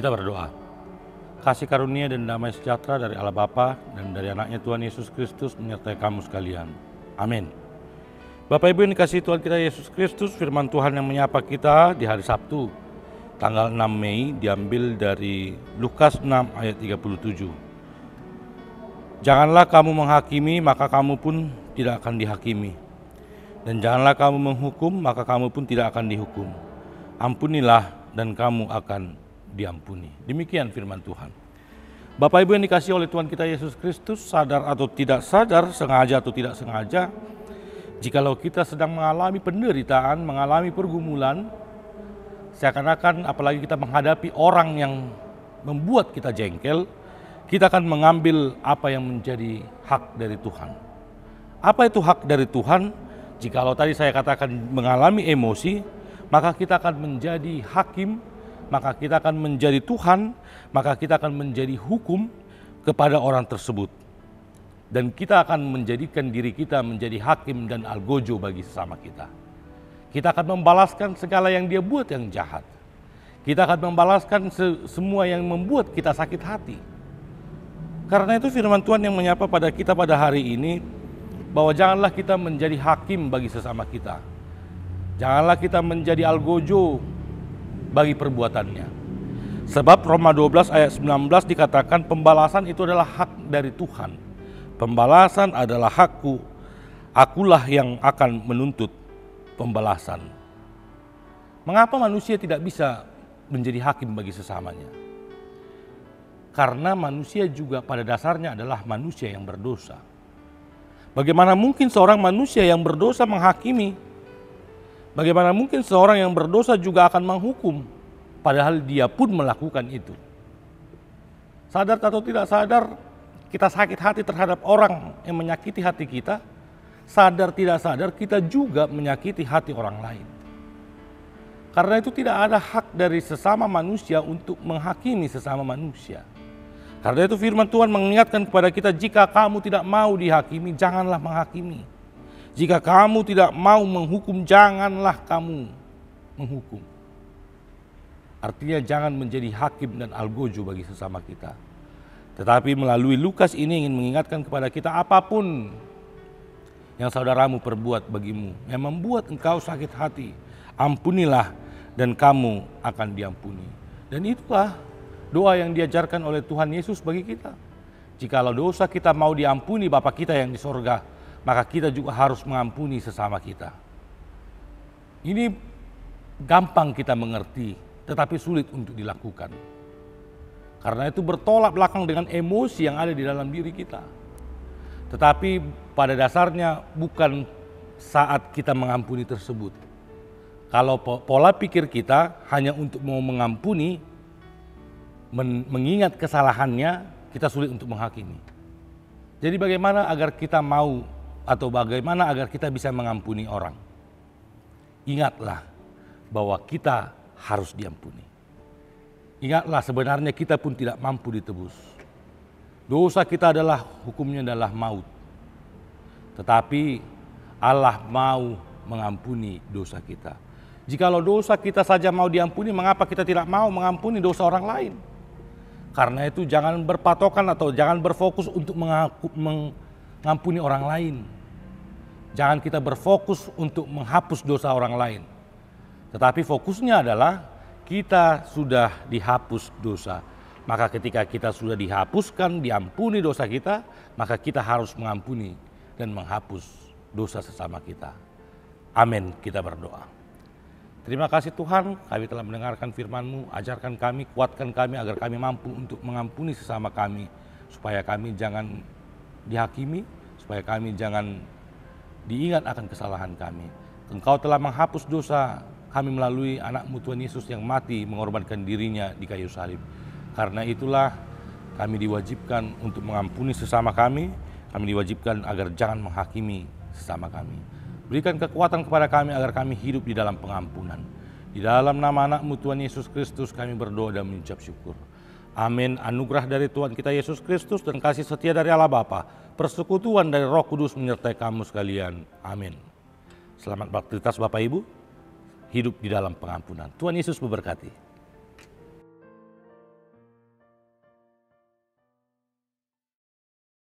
Kita berdoa. Kasih karunia dan damai sejahtera dari Allah Bapa dan dari anaknya Tuhan Yesus Kristus menyertai kamu sekalian. Amin. Bapak Ibu yang dikasihi Tuhan kita Yesus Kristus, firman Tuhan yang menyapa kita di hari Sabtu, tanggal 6 Mei, diambil dari Lukas 6 ayat 37. Janganlah kamu menghakimi, maka kamu pun tidak akan dihakimi. Dan janganlah kamu menghukum, maka kamu pun tidak akan dihukum. Ampunilah dan kamu akan diampuni. Demikian firman Tuhan. Bapak Ibu yang dikasihi oleh Tuhan kita Yesus Kristus, sadar atau tidak sadar, sengaja atau tidak sengaja, jikalau kita sedang mengalami penderitaan, mengalami pergumulan, seakan-akan apalagi kita menghadapi orang yang membuat kita jengkel, kita akan mengambil apa yang menjadi hak dari Tuhan. Apa itu hak dari Tuhan? Jikalau tadi saya katakan mengalami emosi, maka kita akan menjadi hakim, maka kita akan menjadi Tuhan, maka kita akan menjadi hukum kepada orang tersebut. Dan kita akan menjadikan diri kita menjadi hakim dan algojo bagi sesama kita. Kita akan membalaskan segala yang dia buat yang jahat. Kita akan membalaskan semua yang membuat kita sakit hati. Karena itu firman Tuhan yang menyapa pada kita pada hari ini, bahwa janganlah kita menjadi hakim bagi sesama kita. Janganlah kita menjadi algojo bagi perbuatannya. Sebab Roma 12 ayat 19 dikatakan pembalasan itu adalah hak dari Tuhan. Pembalasan adalah hakku, akulah yang akan menuntut pembalasan. Mengapa manusia tidak bisa menjadi hakim bagi sesamanya? Karena manusia juga pada dasarnya adalah manusia yang berdosa. Bagaimana mungkin seorang manusia yang berdosa menghakimi? Bagaimana mungkin seorang yang berdosa juga akan menghukum, padahal dia pun melakukan itu. Sadar atau tidak sadar, kita sakit hati terhadap orang yang menyakiti hati kita. Sadar tidak sadar, kita juga menyakiti hati orang lain. Karena itu tidak ada hak dari sesama manusia untuk menghakimi sesama manusia. Karena itu firman Tuhan mengingatkan kepada kita, jika kamu tidak mau dihakimi, janganlah menghakimi. Jika kamu tidak mau menghukum, janganlah kamu menghukum. Artinya jangan menjadi hakim dan algojo bagi sesama kita. Tetapi melalui Lukas ini ingin mengingatkan kepada kita, apapun yang saudaramu perbuat bagimu, yang membuat engkau sakit hati, ampunilah dan kamu akan diampuni. Dan itulah doa yang diajarkan oleh Tuhan Yesus bagi kita. Jikalau dosa kita mau diampuni Bapa kita yang di sorga, maka kita juga harus mengampuni sesama kita. Ini gampang kita mengerti, tetapi sulit untuk dilakukan. Karena itu bertolak belakang dengan emosi yang ada di dalam diri kita. Tetapi pada dasarnya bukan saat kita mengampuni tersebut. Kalau pola pikir kita hanya untuk mau mengampuni, mengingat kesalahannya, kita sulit untuk menghakimi. Jadi bagaimana agar kita mau atau bagaimana agar kita bisa mengampuni orang? Ingatlah bahwa kita harus diampuni. Ingatlah sebenarnya kita pun tidak mampu ditebus. Dosa kita adalah hukumnya adalah maut. Tetapi Allah mau mengampuni dosa kita. Jikalau dosa kita saja mau diampuni, mengapa kita tidak mau mengampuni dosa orang lain? Karena itu jangan berpatokan atau jangan berfokus untuk mengampuni orang lain. Jangan kita berfokus untuk menghapus dosa orang lain. Tetapi fokusnya adalah kita sudah dihapus dosa. Maka ketika kita sudah dihapuskan, diampuni dosa kita, maka kita harus mengampuni dan menghapus dosa sesama kita. Amin, kita berdoa. Terima kasih Tuhan, kami telah mendengarkan firman-Mu, ajarkan kami, kuatkan kami agar kami mampu untuk mengampuni sesama kami, supaya kami jangan dihakimi, supaya kami jangan diingat akan kesalahan kami. Engkau telah menghapus dosa kami melalui anak-Mu Tuhan Yesus yang mati mengorbankan dirinya di kayu salib. Karena itulah kami diwajibkan untuk mengampuni sesama kami diwajibkan agar jangan menghakimi sesama kami. Berikan kekuatan kepada kami agar kami hidup di dalam pengampunan. Di dalam nama anak-Mu Tuhan Yesus Kristus kami berdoa dan mengucap syukur. Amin. Anugerah dari Tuhan kita Yesus Kristus dan kasih setia dari Allah Bapa, persekutuan dari Roh Kudus menyertai kamu sekalian. Amin. Selamat beraktivitas Bapak Ibu, hidup di dalam pengampunan. Tuhan Yesus memberkati.